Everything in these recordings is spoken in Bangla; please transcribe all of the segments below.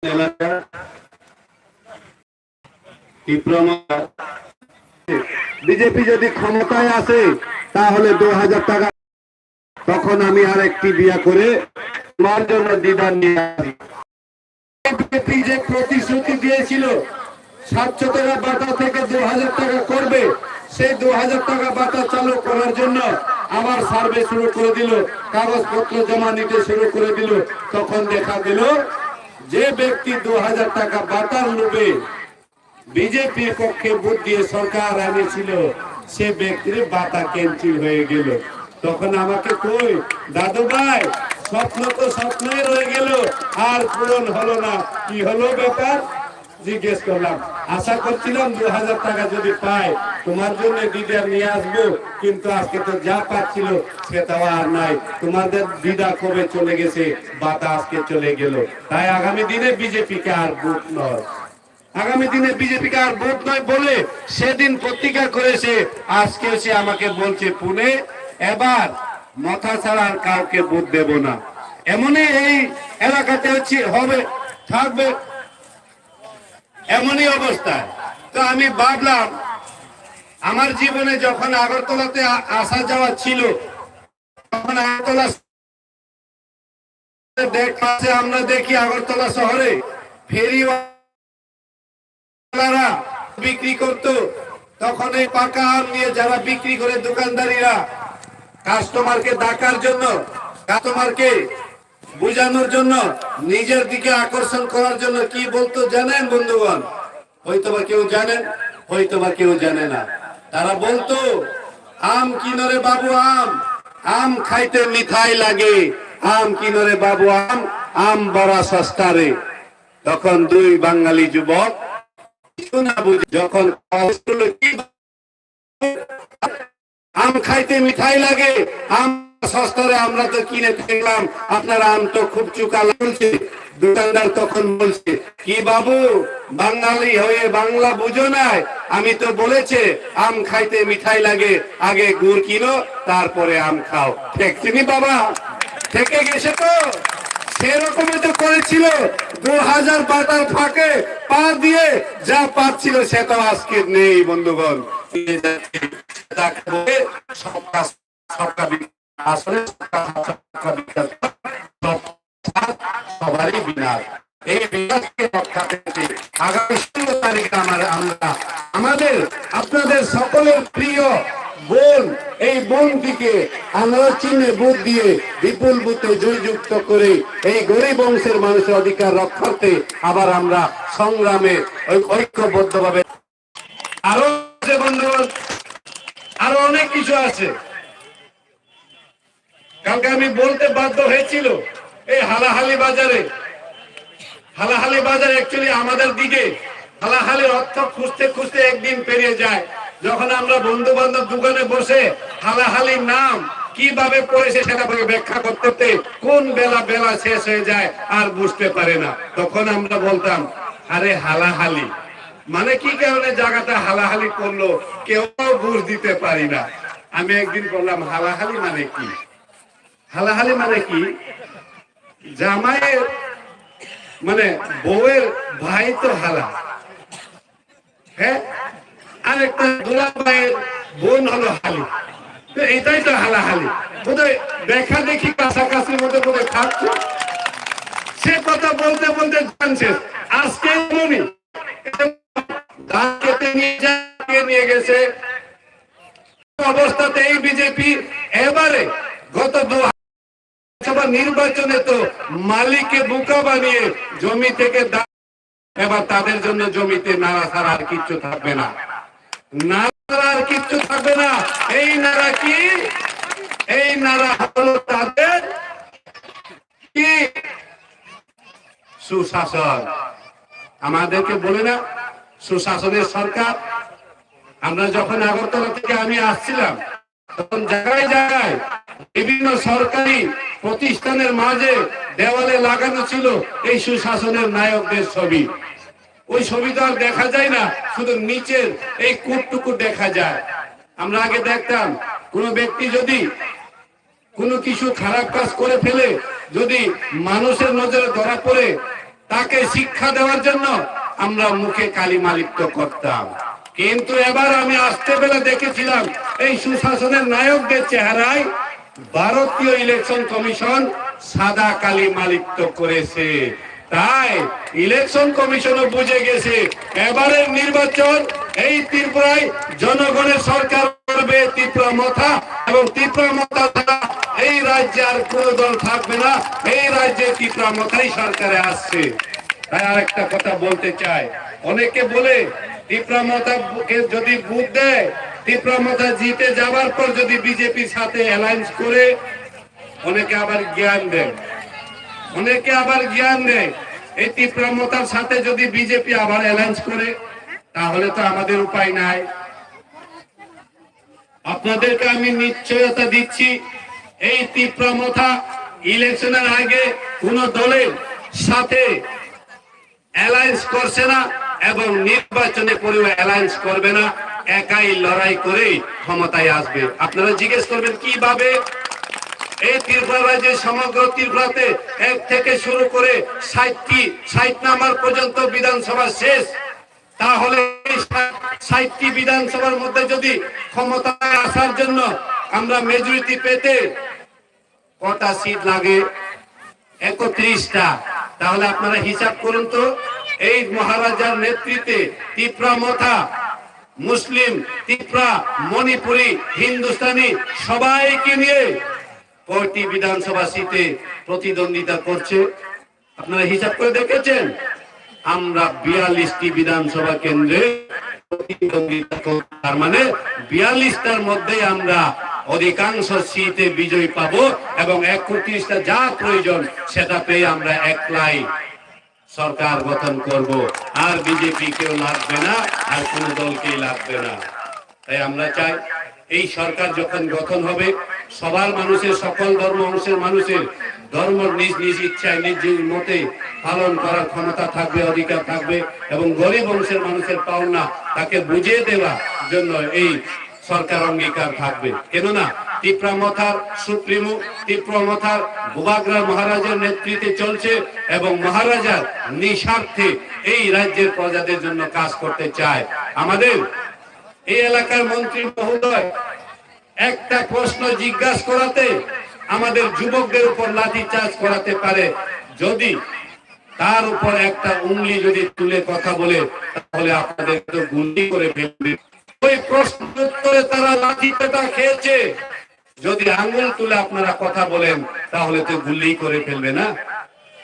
এলাকা বিজেপি যদি ক্ষমতায় আসে তাহলে 2000 টাকা, তখন আমি আর একটি বিয়া করে তোমার জন্য দিদার নিয়ে আসি। বিজেপি যে প্রতিশ্রুতি দিয়েছিল 700 টাকা বাটা থেকে 2000 টাকা করবে, সেই 2000 টাকা বাটা চালু করার জন্য আবার সার্ভে শুরু করে দিল, কাগজপত্র জমা নিতে শুরু করে দিল। তখন দেখা গেল যে ব্যক্তি 2000 টাকা বাটার লোভে বিজেপির পক্ষে ভোট দিয়ে সরকার এনেছিল, সে ব্যক্তির বাতা ক্যান্সেল হয়ে গেল। তখন আমাকে কই, দাদু ভাই স্বপ্ন তো স্বপ্নই রয়ে গেল, আর পূরণ হলো না, কি হলো ব্যাপার জিজ্ঞেস করলাম। আশা করছিলাম 2000 টাকা যদি পাই তোমার জন্য দিদা নিয়ে আসবো, কিন্তু আজকে তো যা পাচ্ছিল সেটাও আর নাই। তোমাদের দিদা কবে চলে গেছে, বাতা আজকে চলে গেল। তাই আগামী দিনে বিজেপিকে আর ভোট নয়, আগামী দিনে বিজেপিকে আর ভোট নয় বলে সেদিন প্রতিজ্ঞা করেছে। আজকে সে আমাকে বলছে পুনে এবার মাথা ছাড়া আর কাউকে ভোট দেব না। এমনই এই এলাকাতে হচ্ছে, হবে, থাকবে এমনই অবস্থা। তো আমি ভাবলাম আমার জীবনে যখন আগরতলাতে আসা যাওয়া ছিল, তখন আগরতলা আমরা দেখি আগরতলা শহরে ফেরিওয়ালারা বিক্রি করতো, তখন এই পাকা আম নিয়ে যারা বিক্রি করে দোকানদারিরা কাস্টমারকে ডাকার জন্য, কাস্টমারকে বুঝানোর জন্য, নিজের দিকে আকর্ষণ করার জন্য কি বলতো জানেন বন্ধুগণ? হয়তোবা কেউ জানেন, হয়তোবা কেউ জানে না। তারা বলতো, আম কিনরে বাবু আম, আম খাইতে মিঠাই লাগে, আম কিনরে বাবু আম, আম বড়া সস্তা রে। তখন দুই বাঙালি যুবক যখন আম খাইতে মিঠাই লাগে, আম সস্তারে আমরা তো কিনে খেলাম, আপনার আম তো খুব চুকা লাগছে। দোকানদার তখন বলছে, কি বাবু বাঙালি হয়ে বাংলা বুঝো নাই? আমি তো বলেছে আম খাইতে মিঠাই লাগে, আগে গুড় কিনো তারপরে আম খাও। ঠেকছিনি বাবা, থেকে গেছে তো। সেরকমই তো করেছিল 2000 বাটার ফাঁকে পা দিয়ে যা পাচ্ছিল সেটা আজকে নেই বন্ধুগণ। আসলে সবারই বিনাশ, এই বিনাশকে রক্ষা করতে আগামী 16 তারিখে আমরা আমাদের আপনাদের সকলের প্রিয় বোন, এই বোনটিকে আনার চিহ্নে ভোট দিয়ে বিপুল ভোটে জয়যুক্ত করে এই গরিব অংশের মানুষের অধিকার রক্ষার্থে আবার আমরা সংগ্রামে ঐক্যবদ্ধভাবে আরো বন্ধুগণ, আরো অনেক কিছু আছে। কালকে আমি বলতে বাধ্য হয়েছিল, এই হালাহালি বাজারে, হালাহালি বাজার অ্যাকচুয়ালি আমাদের দিকে হালাহালি অর্থ খুঁজতে খুঁজতে একদিন পেরিয়ে যায়। যখন আমরা বন্ধু বান্ধব দোকানে বসে হালাহালির নাম কিভাবে পড়েছে সেটা ব্যাখ্যা করতে কোন বেলা বেলা শেষ হয়ে যায় আর বুঝতে পারে না। তখন আমরা বলতাম, আরে হালাহালি মানে কি কারণে জায়গাটা হালাহালি করলো কেউ বুঝ দিতে পারি না। আমি একদিন বললাম, হালাহালি মানে কি? হালাহালি মানে কি? জামাইয়ের মানে বউয়ের ভাই তো হালা, হ্যাঁ, আর একটা দুলা ভাইয়ের বোন হলো হালি। তো এটাই তো হালাহালি। বোধহয় দেখা দেখি কাছাকাছির মধ্যে বোধহয় খাচ্ছে। সে কথা বলতে বলতে জানছে আজকে এমনই নিয়ে গেছে অবস্থাতে এই বিজেপি এবারে গত নির্বাচনে তো মালিককে বোকা বানিয়ে জমি থেকে এবার তাদের জন্য জমিতে নাড়া ছাড়া আর কিচ্ছু থাকবে না, নাড়া আর কিচ্ছু থাকবে না। এই নাড়া কি? এই নাড়া হলো তাদের কি? সুশাসন। আমাদেরকে বলে না সুশাসনের সরকার। আমরা যখন আগরতলা থেকে আমি আসছিলাম, তখন জায়গায় জায়গায় বিভিন্ন সরকারি প্রতিষ্ঠানের মাঝে দেওয়ালে লাগানো ছিল এই সুশাসনের নায়কদের ছবি। ওই ছবি তো আর দেখা যায় না, শুধু নিচের এই কুটটুকু দেখা যায়। আমরা আগে দেখতাম কোন ব্যক্তি যদি কোনো কিছু খারাপ কাজ করে ফেলে, যদি মানুষের নজরে ধরা পড়ে তাকে শিক্ষা দেওয়ার জন্য আমরা মুখে কালিমা লিপ্ত করতাম। কিন্তু এবার আমি আসতে বেলা দেখেছিলাম এই সুশাসনের নায়কদের চেহারায় ভারতীয় ইলেকশন কমিশন সাদা কালিমা লিপ্ত করেছে। তাই ইলেকশন কমিশনও বুঝে গেছে এবারের নির্বাচন এই ত্রিপুরায় জনগণের সরকার করবে ত্রিপুরা মাথা, এবং ত্রিপুরা মাথা ছাড়া এই রাজ্যে আর কোন দল থাকবে না। এই রাজ্যে ত্রিপুরা মাথাই সরকারে আসছে। তাই আরেকটা কথা বলতে চাই, অনেকে বলে ত্রিপুরা মাথাকে যদি বুথ দেয়, ত্রিপুরা মাথা জিতে যাবার পর যদি বিজেপির সাথে অ্যালায়েন্স করে, অনেকে আবার জ্ঞান দেয়, এই ত্রিপুরা মাথার সাথে যদি বিজেপি আবার অ্যালায়েন্স করে, তাহলে তো আমাদের উপায় নাই। আপনাদেরকে আমি নিশ্চয়তা দিচ্ছি, এই ত্রিপুরা মাথা ইলেকশনের আগে কোন দলের সাথে অ্যালায়েন্স করছে না এবং নির্বাচনে পরেও অ্যালায়েন্স করবে না, একাই লড়াই করে ক্ষমতায় আসবে। আপনারা জিজ্ঞেস করবেন কিভাবে? এই ত্রিপুরা রাজ্যে সমগ্র ত্রিপুরাতে 1 থেকে শুরু করে 60 নাম্বার পর্যন্ত বিধানসভা শেষ। তাহলে 60টি বিধানসভার মধ্যে যদি ক্ষমতায় আসার জন্য আমরা মেজরিটি পেতে কটা সিট লাগে? 31টা। তাহলে আপনারা হিসাব করুন তো, এই মহারাজার নেতৃত্বে ত্রিপুরা মাথা, মুসলিম, ত্রিপুরা, মণিপুরি, হিন্দুস্তানি সবাইকে নিয়ে কয়টি বিধানসভা সিটে প্রতিদ্বন্দ্বিতা করছে? আপনারা হিসাব করে দেখেছেন? আমরা 42টি বিধানসভা কেন্দ্রে প্রতিদ্বন্দ্বিতা করব। তার মানে 42টার মধ্যে আমরা অধিকাংশ সিটে বিজয় পাবো এবং 31টা যা প্রয়োজন সেটা পেয়ে আমরা একলাই সরকার গঠন করব। আর বিজেপি কেউ লাগবে না, আর কোন দলকেই লাগবে না। তাই আমরা চাই এই সরকার যখন গঠন হবে, সবার মানুষের, সকল ধর্ম অংশের মানুষের ধর্ম নিজ নিজ ইচ্ছায় নিজ মতে পালন করার ক্ষমতা থাকবে, অধিকার থাকবে, এবং গরিব অংশের মানুষের পাওনা তাকে বুঝিয়ে দেওয়ার জন্য এই সরকার অঙ্গীকার থাকবে। কেননা ত্রিপুরা মাথার সুপ্রিমো, ত্রিপুরা মাথার বুবাগ্রা মহারাজার নেতৃত্বে চলছে এবং মহারাজার নিঃস্বার্থে এই রাজ্যের প্রজাদের জন্য কাজ করতে চায়। আমাদের এই এলাকার মন্ত্রী মহোদয় একটা প্রশ্ন জিজ্ঞাসা করাতে আমাদের যুবকদের উপর লাঠি চার্জ করাতে পারে, যদি তার উপর একটা উঙ্গলি যদি তুলে কথা বলে, তাহলে আপনাদের তো গুলি করে ফেলবে। ওই প্রশ্ন উত্তরে তারা লাঠি পেটা খেয়েছে। যদি আঙ্গুল তুলে আপনারা কথা বলেন, তাহলে তো গুলি করে ফেলবে না?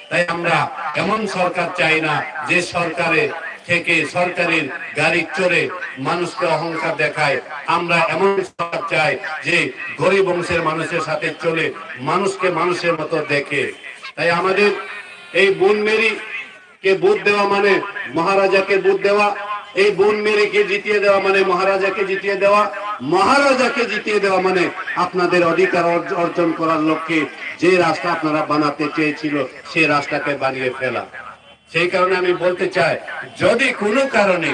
তাই আমরা এমন সরকার চাই না যে সরকারে থেকে সরকারের গাড়ি চড়ে মানুষকে অহংকার দেখায়। আমরা এমন সরকার চাই যে গরিব অংশের মানুষের সাথে চলে মানুষকে মানুষের মতো দেখে। তাই আমাদের এই বোন মেরি কে ভোট দেওয়া মানে মহারাজাকে ভোট দেওয়া, এই বোন মেরিকে জিতিয়ে দেওয়া মানে মহারাজাকে জিতিয়ে দেওয়া, মহারাজাকে জিতিয়ে দেওয়া মানে আপনাদের অধিকার অর্জন করার লক্ষ্যে যে রাস্তা আপনারা বানাতে চেয়েছিল সেই রাস্তাকে বানিয়ে ফেলা। সেই কারণে আমি বলতে চাই, যদি কোনো কারণে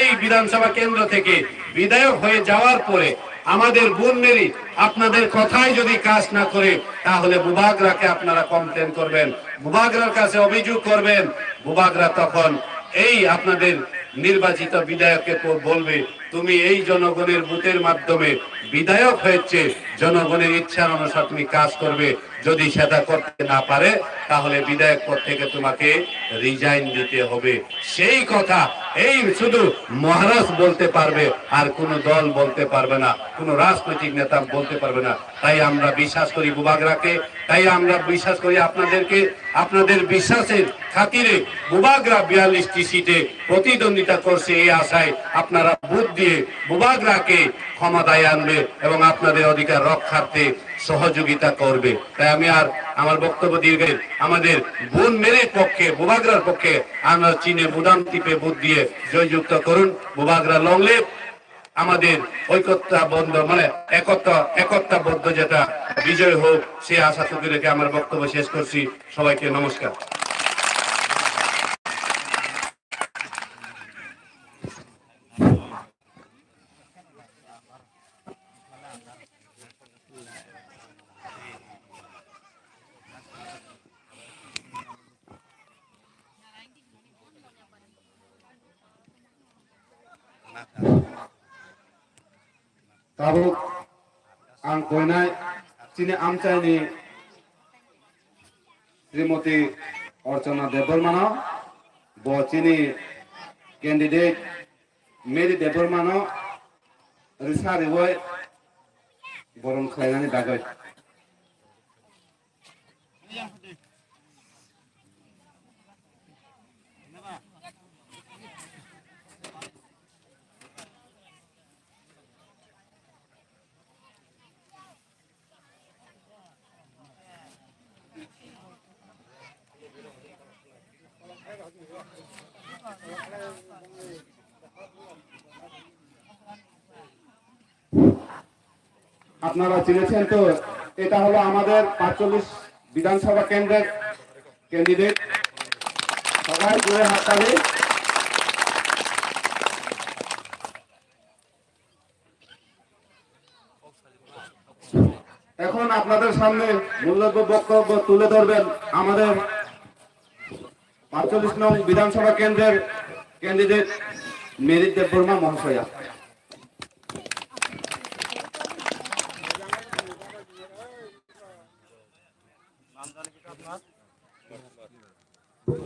এই বিধানসভা কেন্দ্র থেকে বিধায়ক হয়ে যাওয়ার পরে আমাদের বোন মেরি আপনাদের কথাই যদি কাজ না করে, তাহলে বুবাগরাকে আপনারা কমপ্লেন করবেন, বুবাগরার কাছে অভিযোগ করবেন। বুবাগরা তখন এই আপনাদের নির্বাচিত বিধায়ককে বলবে, তুমি এই জনগণের ভোটের মাধ্যমে বিধায়ক হয়েছে, জনগণের ইচ্ছার অনুসারে তুমি কাজ করবে। যদি সেটা করতে না পারে, তাহলে বিধায়ক পদ থেকে তোমাকে রিজাইন দিতে হবে। সেই কথা এই শুধু মহারাজ বলতে পারবে, আর কোন দল বলতে পারবে না, কোন রাজনৈতিক নেতা বলতে পারবে না। তাই আমরা বিশ্বাস করি বুবাগরাকে, তাই আমরা বিশ্বাস করি আপনাদেরকে। আপনাদের বিশ্বাসের খাতিরে বুবাগরা 42টি সিটে প্রতিদ্বন্দ্বিতা করছে, এই আশায় আপনারা ভোট দিয়ে বুবাগরাকে ক্ষমতায় আনবে এবং আপনাদের অধিকার রক্ষার্থে সহযোগিতা করবে। তাই আমি আর আমার বক্তব্য দীর্ঘ, আমাদের বোন মেরির পক্ষে, বুবাগরার পক্ষে আমরা চীনে বুদাম টিপে ভোট দিয়ে জয়যুক্ত করুন। বুবাগরা লং লিভ, আমাদের ঐক্যতাবদ্ধ মানে একতাবদ্ধ যেটা বিজয় হোক, সে আশাটুকু রেখে আমার বক্তব্য শেষ করছি। সবাইকে নমস্কার। Tabuk ang koinai chini amchaini Srimati Archana Devarmana bo chini candidate Mary Devarmana risari boy borong khainani dagai আপনারা চিনেছেন তো এটা হলো আমাদের ৪৫ বিধানসভা কেন্দ্রের ক্যান্ডিডেট সবাই জোরে হাততালি এখন আপনাদের সামনে মূল্যবান বক্তব্য তুলে ধরবেন আমাদের ৪৫ নং বিধানসভা কেন্দ্রের ক্যান্ডিডেট মেরি দেববর্মা মহাশয়া